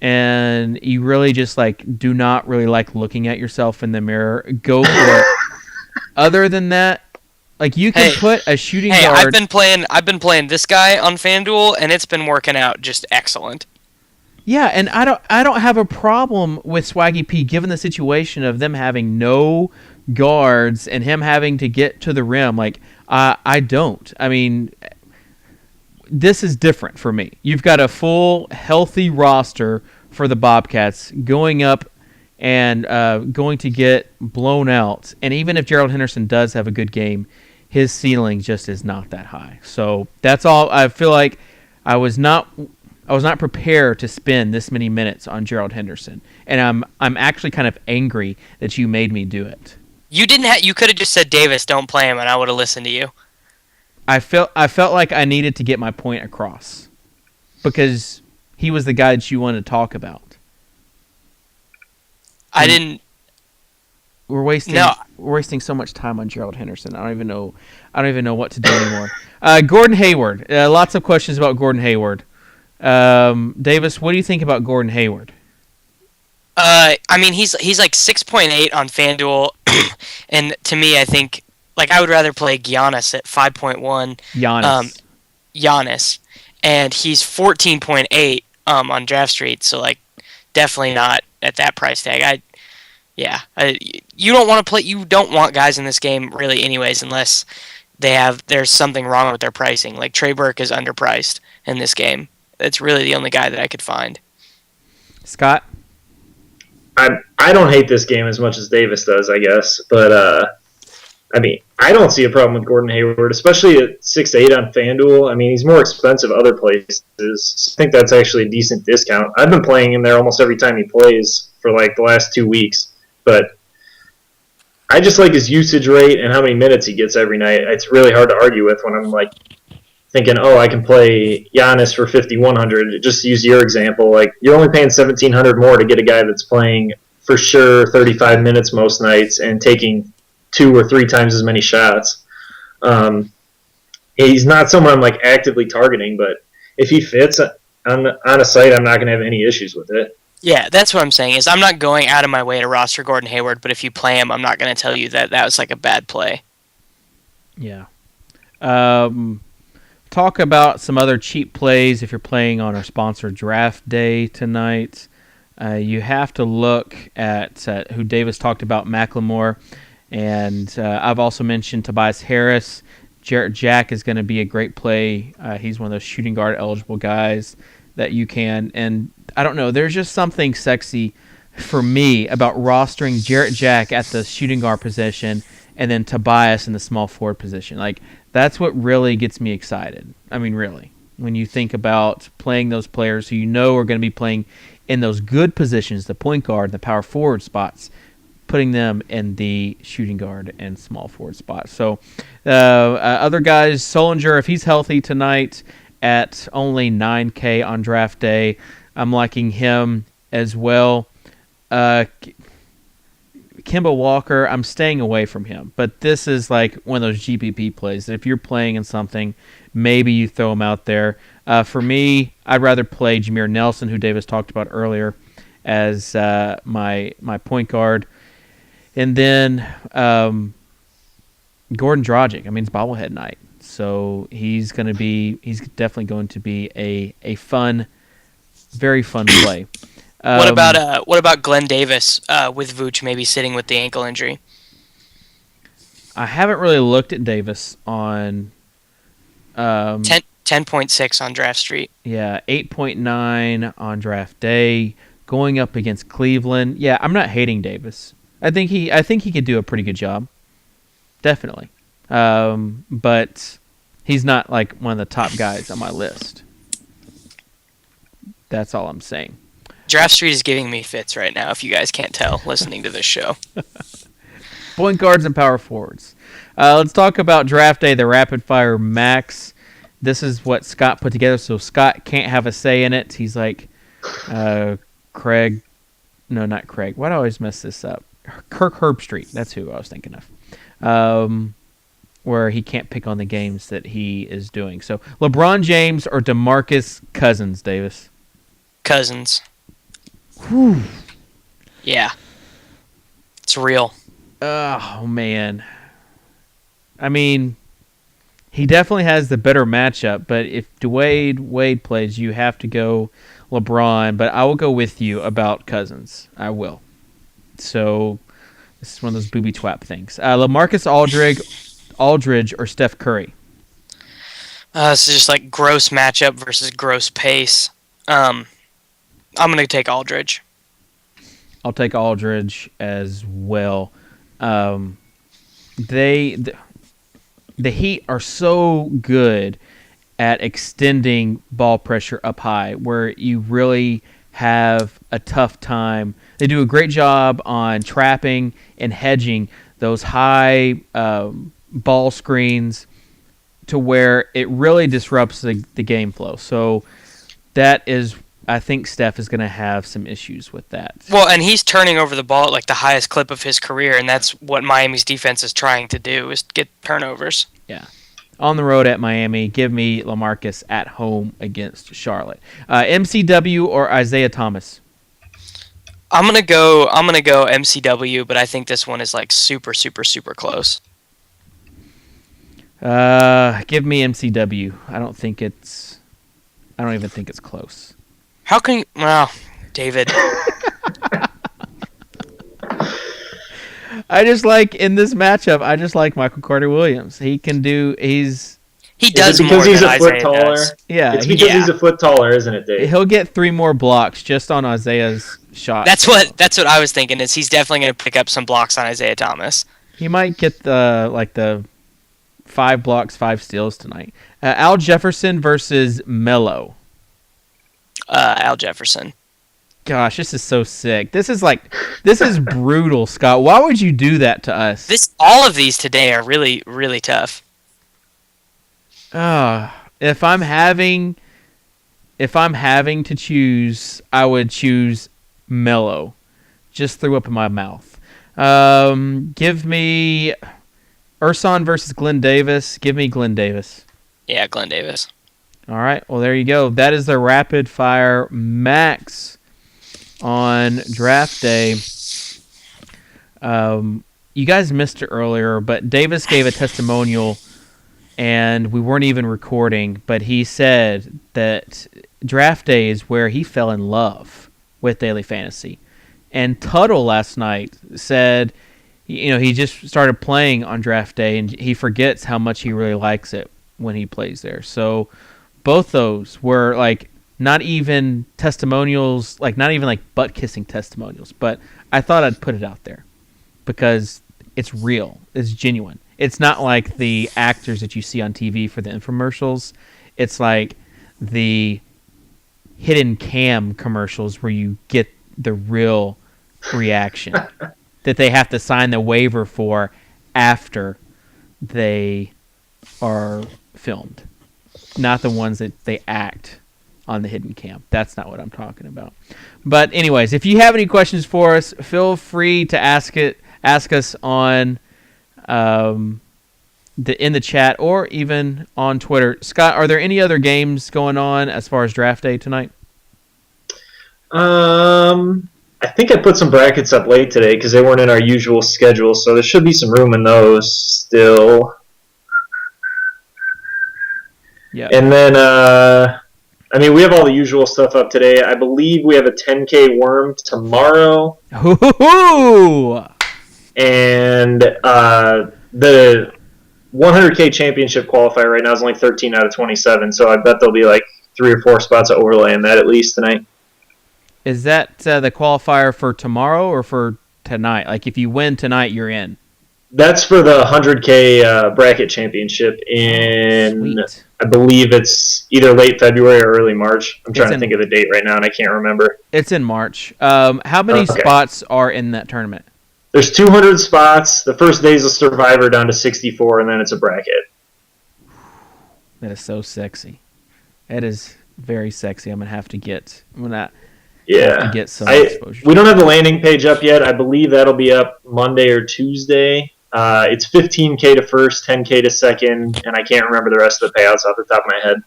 and you really just do not really like looking at yourself in the mirror, go for it. Other than that, you can put a shooting guard. I've been playing this guy on FanDuel, and it's been working out just excellent. Yeah, and I don't have a problem with Swaggy P given the situation of them having no guards and him having to get to the rim. I don't. I mean, this is different for me. You've got a full, healthy roster for the Bobcats going up and going to get blown out. And even if Gerald Henderson does have a good game, his ceiling just is not that high. So that's all. I feel like I was not prepared to spend this many minutes on Gerald Henderson, and I'm actually kind of angry that you made me do it. You didn't. You could have just said Davis, don't play him, and I would have listened to you. I felt like I needed to get my point across because he was the guy that you wanted to talk about. I didn't. We're wasting so much time on Gerald Henderson. I don't even know what to do anymore. Gordon Hayward. Lots of questions about Gordon Hayward. Davis, what do you think about Gordon Hayward? I mean, he's like 6.8 on FanDuel, and to me, I think I would rather play Giannis at 5.1. Giannis, and he's 14.8 on Draft Street, so definitely not at that price tag. You don't want to play. You don't want guys in this game really, anyways, unless there's something wrong with their pricing. Trey Burke is underpriced in this game. That's really the only guy that I could find. Scott? I don't hate this game as much as Davis does, I guess. But, I mean, I don't see a problem with Gordon Hayward, especially at 6.8 on FanDuel. I mean, he's more expensive other places. I think that's actually a decent discount. I've been playing him there almost every time he plays for, the last 2 weeks. But I just like his usage rate and how many minutes he gets every night. It's really hard to argue with when I'm, thinking, I can play Giannis for 5,100. Just to use your example, you're only paying 1,700 more to get a guy that's playing for sure 35 minutes most nights and taking 2 or 3 times as many shots. He's not someone I'm actively targeting, but if he fits on a site, I'm not going to have any issues with it. Yeah, that's what I'm saying. Is I'm not going out of my way to roster Gordon Hayward, but if you play him, I'm not going to tell you that was a bad play. Yeah. Talk about some other cheap plays if you're playing on our sponsor Draft Day tonight. You have to look at who Davis talked about, McLemore, and I've also mentioned Tobias Harris. Jarrett Jack is going to be a great play. He's one of those shooting guard eligible guys that you can. And I don't know, there's just something sexy for me about rostering Jarrett Jack at the shooting guard position and then Tobias in the small forward position. That's what really gets me excited. I mean, really. When you think about playing those players who you know are going to be playing in those good positions, the point guard, the power forward spots, putting them in the shooting guard and small forward spots. So other guys, Solinger, if he's healthy tonight at only 9K on draft day, I'm liking him as well. Kemba Walker, I'm staying away from him. But this is one of those GPP plays that if you're playing in something, maybe you throw him out there. For me, I'd rather play Jameer Nelson, who Davis talked about earlier, as my point guard. And then Gordon Dragic. I mean, it's bobblehead night. So he's definitely going to be a fun, very fun play. What about Glenn Davis with Vooch maybe sitting with the ankle injury? I haven't really looked at Davis on 10.6 on Draft Street. Yeah, 8.9 on DraftDay, going up against Cleveland. Yeah, I'm not hating Davis. I think he could do a pretty good job. Definitely. But he's not like one of the top guys on my list. That's all I'm saying. Draft Street is giving me fits right now, if you guys can't tell, listening to this show. Point guards and power forwards. Let's talk about DraftDay, the rapid fire max. This is what Scott put together, so Scott can't have a say in it. He's like, Craig. No, not Craig. Why do I always mess this up? Kirk Herbstreit. That's who I was thinking of. Where he can't pick on the games that he is doing. So, LeBron James or DeMarcus Cousins, Davis? Cousins. Whew. Yeah. It's real. Oh, man. I mean, he definitely has the better matchup, but if Wade plays, you have to go LeBron, but I will go with you about Cousins. I will. So, this is one of those booby twap things. LaMarcus Aldridge or Steph Curry? This is just like gross matchup versus gross pace. I'm going to take Aldridge. I'll take Aldridge as well. The Heat are so good at extending ball pressure up high where you really have a tough time. They do a great job on trapping and hedging those high ball screens to where it really disrupts the game flow. So that is, I think Steph is going to have some issues with that. Well, and he's turning over the ball at like the highest clip of his career, and that's what Miami's defense is trying to do, is get turnovers. Yeah. On the road at Miami, give me LaMarcus at home against Charlotte. MCW or Isaiah Thomas? I'm gonna go MCW, but I think this one is like super, super, super close. Give me MCW. I don't even think it's close. How can you... Well, David. I just like, in this matchup, I just like Michael Carter Williams. He can do... He does more because he's than a foot Isaiah taller. does. Yeah. It's because he's a foot taller, isn't it, Dave? He'll get 3 more blocks just on Isaiah's shot. That's what I was thinking, is he's definitely going to pick up some blocks on Isaiah Thomas. He might get the 5 blocks, 5 steals tonight. Al Jefferson versus Melo. Al Jefferson. Gosh, this is so sick. This is brutal, Scott. Why would you do that to us? All of these today are really, really tough. If I'm having to choose, I would choose Melo. Just threw up in my mouth. Give me Ersan versus Glenn Davis. Give me Glenn Davis. Yeah, Glenn Davis. All right. Well, there you go. That is the rapid fire max on Draft Day. You guys missed it earlier, but Davis gave a testimonial, and we weren't even recording, but he said that Draft Day is where he fell in love with Daily Fantasy. And Tuttle last night said, he just started playing on Draft Day, and he forgets how much he really likes it when he plays there. So both those were like not even testimonials, like not even like butt-kissing testimonials, but I thought I'd put it out there because it's real. It's genuine. It's not like the actors that you see on TV for the infomercials. It's like the hidden cam commercials where you get the real reaction that they have to sign the waiver for after they are filmed. Not the ones that they act on the hidden cam. That's not what I'm talking about. But anyways, if you have any questions for us, feel free to ask us on in the chat or even on Twitter. Scott, are there any other games going on as far as Draft Day tonight? I think I put some brackets up late today because they weren't in our usual schedule, so there should be some room in those still. Yeah. And then, we have all the usual stuff up today. I believe we have a 10K worm tomorrow. Hoo-hoo-hoo! And the 100K championship qualifier right now is only 13 out of 27, so I bet there'll be like 3 or 4 spots of overlay in that at least tonight. Is that the qualifier for tomorrow or for tonight? Like, if you win tonight, you're in. That's for the 100K bracket championship in, Sweet. I believe it's either late February or early March. I'm trying to think of the date right now, and I can't remember. It's in March. How many spots are in that tournament? There's 200 spots. The first day is a survivor down to 64, and then it's a bracket. That is so sexy. That is very sexy. I'm gonna have to get. Yeah, have to get some exposure. We don't have the landing page up yet. I believe that'll be up Monday or Tuesday. It's 15K to first, 10K to second, and I can't remember the rest of the payouts off the top of my head.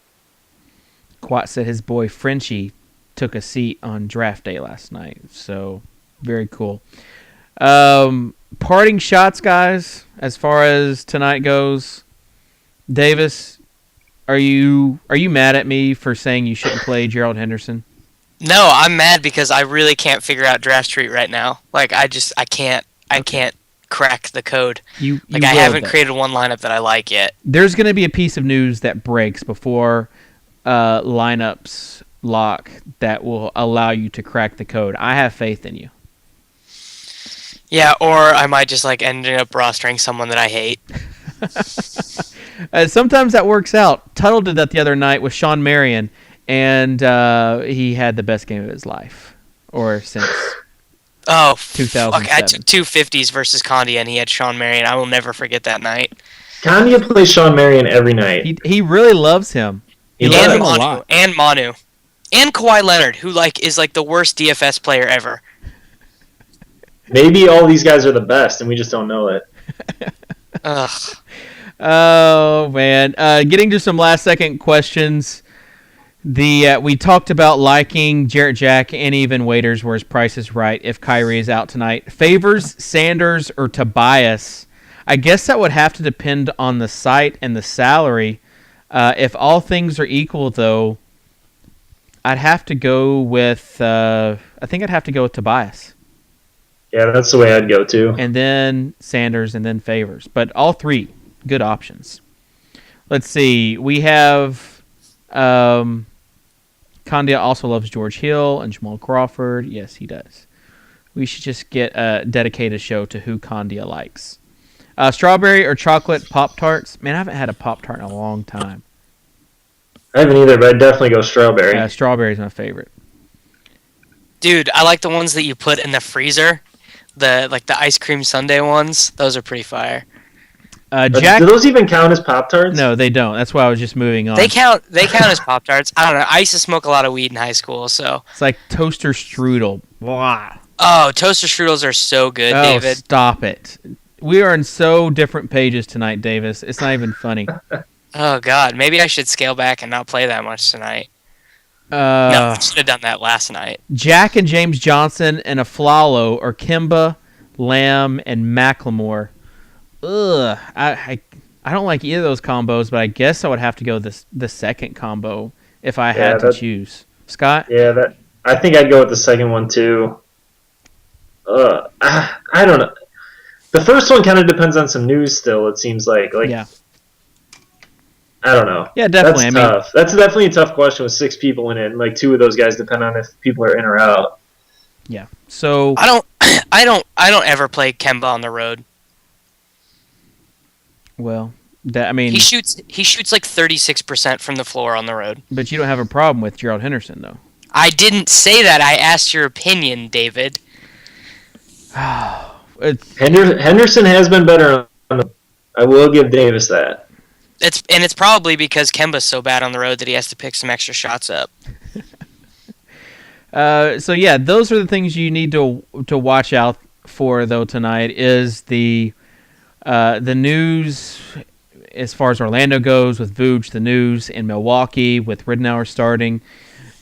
Quat said his boy Frenchie took a seat on draft day last night, so very cool. Parting shots, guys, as far as tonight goes. Davis, are you mad at me for saying you shouldn't play Gerald Henderson? No, I'm mad because I really can't figure out Draft Street right now. Like, I can't crack the code. I haven't created one lineup that I like yet. There's going to be a piece of news that breaks before lineups lock that will allow you to crack the code. I have faith in you. Yeah, or I might just end up rostering someone that I hate. Sometimes that works out. Tuttle did that the other night with Sean Marion, and he had the best game of his life, or since 2007. Fuck, I took 250s versus Condia, and he had Sean Marion. I will never forget that night. Condia plays Sean Marion every night. He really loves him. He loves him a lot. And Manu. And Kawhi Leonard, who is the worst DFS player ever. Maybe all these guys are the best, and we just don't know it. Ugh. Oh, man. Getting to some last-second questions. We talked about liking Jarrett Jack and even Waiters where his price is right if Kyrie is out tonight. Favors, Sanders, or Tobias? I guess that would have to depend on the site and the salary. If all things are equal, though, I'd have to go with Tobias. Yeah, that's the way I'd go too. And then Sanders, and then Favors. But all three, good options. Let's see. We have Condia also loves George Hill and Jamal Crawford. Yes, he does. We should just dedicate a show to who Condia likes. Strawberry or chocolate Pop-Tarts? Man, I haven't had a Pop-Tart in a long time. I haven't either, but I'd definitely go strawberry. Strawberry is my favorite. Dude, I like the ones that you put in the freezer. The ice cream sundae ones. Those are pretty fire. Jack, do those even count as Pop-Tarts? No, they don't. That's why I was just moving on. They count as Pop-Tarts. I don't know. I used to smoke a lot of weed in high school, so. It's like toaster strudel. Blah. Oh, toaster strudels are so good, David. Stop it. We are in so different pages tonight, Davis. It's not even funny. Oh, God. Maybe I should scale back and not play that much tonight. No, I should have done that last night. Jack and James Johnson and Aflalo, or Kimba, Lamb, and Macklemore. Ugh. I don't like either of those combos, but I guess I would have to go the second combo if I had to choose. Scott? Yeah, I think I'd go with the second one too. I don't know. The first one kind of depends on some news still, it seems like. Yeah. I don't know. Yeah, definitely. That's tough. That's definitely a tough question with 6 people in it, and 2 of those guys depend on if people are in or out. Yeah. So I don't ever play Kemba on the road. Well, he shoots 36% from the floor on the road. But you don't have a problem with Gerald Henderson, though. I didn't say that. I asked your opinion, David. Henderson has been better. I will give Davis that. It's probably because Kemba's so bad on the road that he has to pick some extra shots up. So yeah, those are the things you need to watch out for though tonight is the news as far as Orlando goes with Vooch, the news in Milwaukee with Ridnour starting,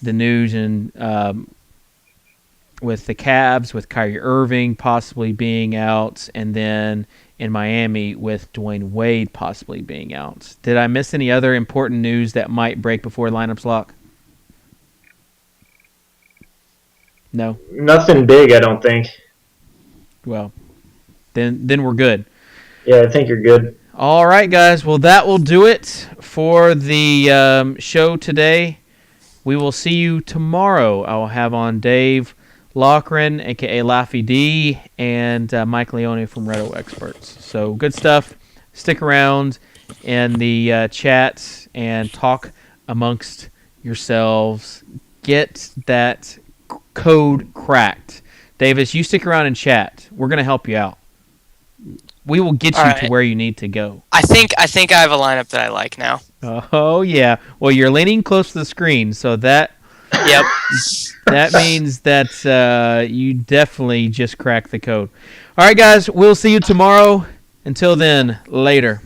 the news in with the Cavs with Kyrie Irving possibly being out, and then in Miami with Dwayne Wade possibly being out. Did I miss any other important news that might break before lineups lock? No? Nothing big, I don't think. Well, then we're good. Yeah, I think you're good. All right, guys. Well, that will do it for the show today. We will see you tomorrow. I will have on Dave Lochran, a.k.a. Laffy D, and Mike Leone from Reto Experts. So good stuff. Stick around in the chat and talk amongst yourselves. Get that code cracked. Davis, you stick around and chat. We're going to help you out. We will get you to where you need to go. I think I have a lineup that I like now. Oh, yeah. Well, you're leaning close to the screen, so that that means that you definitely just cracked the code. All right, guys, we'll see you tomorrow. Until then, later.